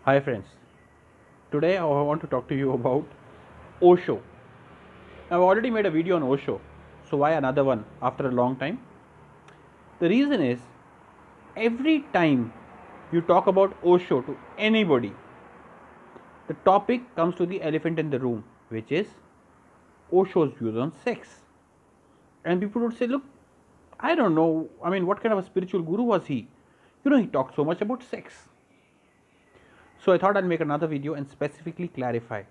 Hi friends, today I want to talk to you about Osho. I've already made a video on Osho, so why another one after a long time? The reason is every time you talk about Osho to anybody, the topic comes to the elephant in the room, which is Osho's views on sex. And people would say, look, I don't know, what kind of a spiritual guru was he? He talked so much about sex. So I thought I'd make another video and specifically clarify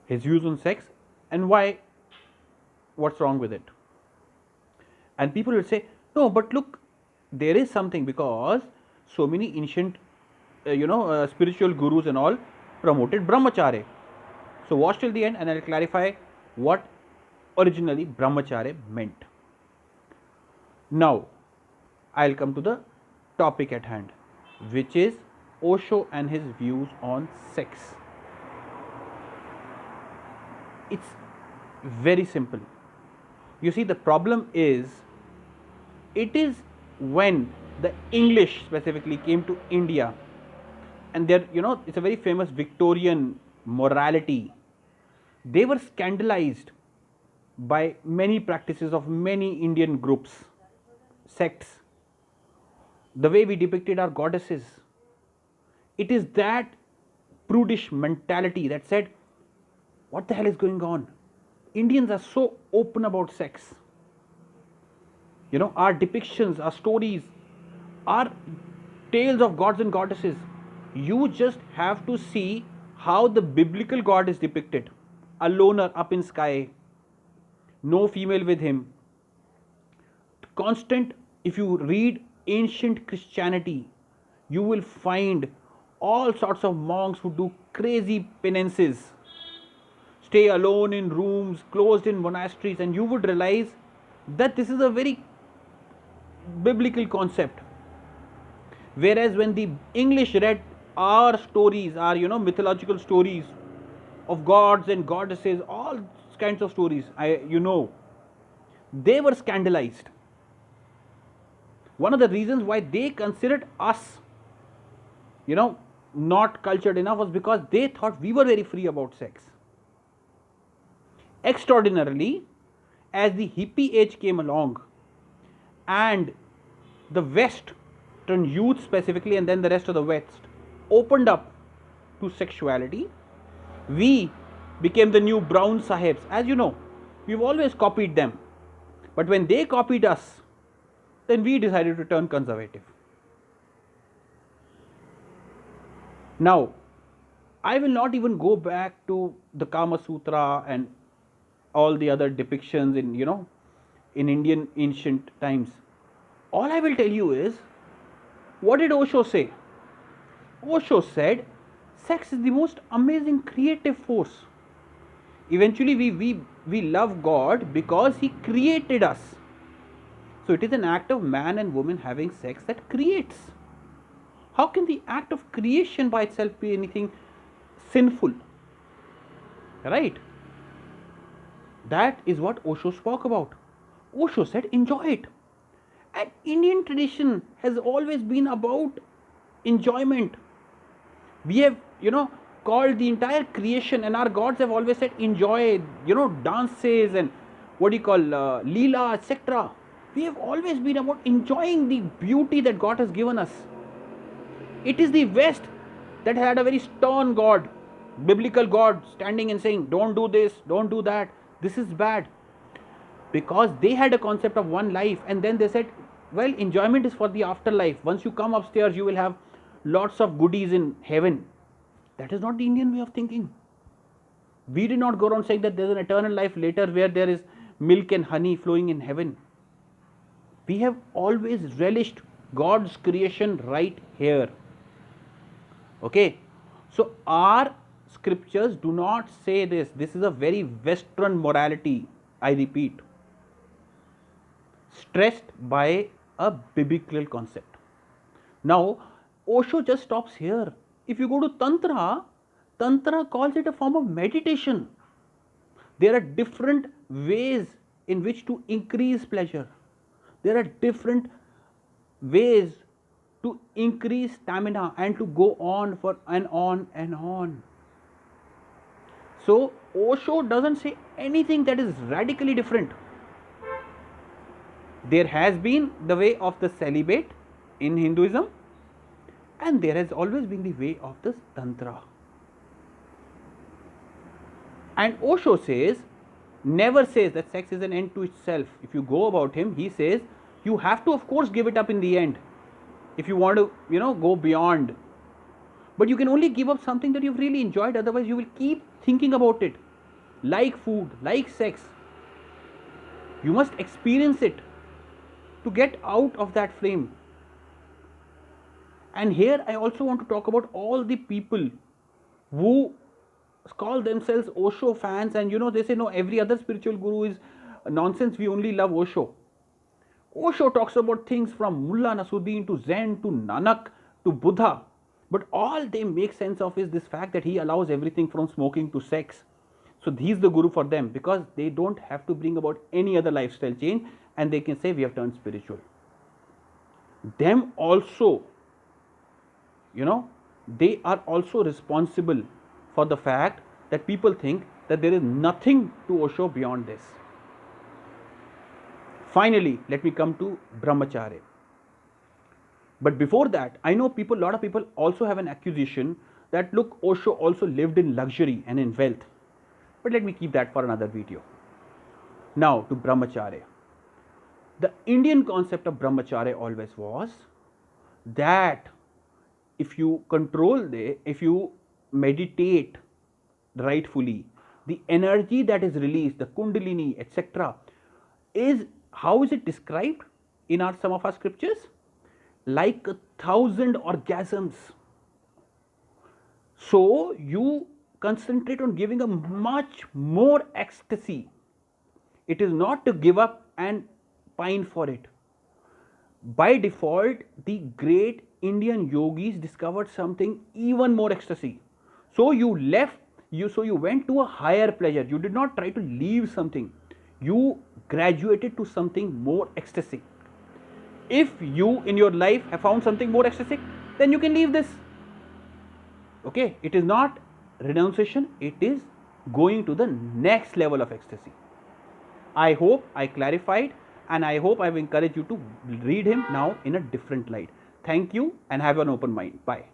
his views on sex and what's wrong with it. And people will say, no, but look, there is something because so many ancient, spiritual gurus and all promoted brahmacharya. So watch till the end and I'll clarify what originally brahmacharya meant. Now, I'll come to the topic at hand, which is Osho and his views on sex. It's very simple. You see, the problem is, it is when the English specifically came to India, and it's a very famous Victorian morality. They were scandalized by many practices of many Indian groups, sects, the way we depicted our goddesses. It is that prudish mentality that said, what the hell is going on? Indians are so open about sex. Our depictions, our stories, our tales of gods and goddesses. You just have to see how the biblical God is depicted. A loner up in sky, no female with him. Constant, if you read ancient Christianity, you will find all sorts of monks who do crazy penances, stay alone in rooms, closed in monasteries, and you would realize that this is a very biblical concept. Whereas when the English read our stories, our mythological stories of gods and goddesses, all kinds of stories, they were scandalized. One of the reasons why they considered us, not cultured enough was because they thought we were very free about sex. Extraordinarily, as the hippie age came along and the West, youth specifically, and then the rest of the West opened up to sexuality, we became the new brown sahibs. As you know, we've always copied them. But when they copied us, then we decided to turn conservative. Now, I will not even go back to the Kama Sutra and all the other depictions in Indian ancient times. All I will tell you is, what did Osho say? Osho said, sex is the most amazing creative force. Eventually, we love God because He created us. So it is an act of man and woman having sex that creates. How can the act of creation by itself be anything sinful? Right? That is what Osho spoke about. Osho said, enjoy it. And Indian tradition has always been about enjoyment. We have, called the entire creation, and our gods have always said, enjoy, dances and what do you call, Leela, etc. We have always been about enjoying the beauty that God has given us. It is the West that had a very stern God, biblical God, standing and saying, don't do this, don't do that, this is bad. Because they had a concept of one life, and then they said, well, enjoyment is for the afterlife. Once you come upstairs, you will have lots of goodies in heaven. That is not the Indian way of thinking. We did not go around saying that there is an eternal life later where there is milk and honey flowing in heaven. We have always relished God's creation right here. Okay, so our scriptures do not say this. This is a very Western morality, I repeat, stressed by a biblical concept. Now, Osho just stops here. If you go to Tantra, Tantra calls it a form of meditation. There are different ways in which to increase pleasure. There are different ways to increase stamina and to go on for and on and on. So Osho doesn't say anything that is radically different. There has been the way of the celibate in Hinduism, and there has always been the way of the Tantra. And Osho never says that sex is an end to itself. If you go about him, he says you have to, of course, give it up in the end if you want to, go beyond. But you can only give up something that you've really enjoyed, otherwise, you will keep thinking about it. Like food, like sex. You must experience it to get out of that frame. And here I also want to talk about all the people who call themselves Osho fans, and they say no, every other spiritual guru is nonsense, we only love Osho. Osho talks about things from Mullah Nasruddin to Zen to Nanak to Buddha, but all they make sense of is this fact that he allows everything from smoking to sex. So he's the guru for them because they don't have to bring about any other lifestyle change, and they can say we have turned spiritual. Them also, they are also responsible for the fact that people think that there is nothing to Osho beyond this. Finally, let me come to Brahmacharya. But before that, I know a lot of people also have an accusation that look, Osho also lived in luxury and in wealth. But let me keep that for another video. Now to Brahmacharya. The Indian concept of Brahmacharya always was that if you if you meditate rightfully, the energy that is released, the Kundalini, etc., how is it described in some of our scriptures? Like 1,000 orgasms. So you concentrate on giving a much more ecstasy. It is not to give up and pine for it. By default, the great Indian yogis discovered something even more ecstasy. So you went to a higher pleasure. You did not try to leave something. You graduated to something more ecstasy. If you in your life have found something more ecstatic, then you can leave this. Okay, it is not renunciation, it is going to the next level of ecstasy. I hope I clarified, and I hope I've encouraged you to read him now in a different light. Thank you and have an open mind. Bye.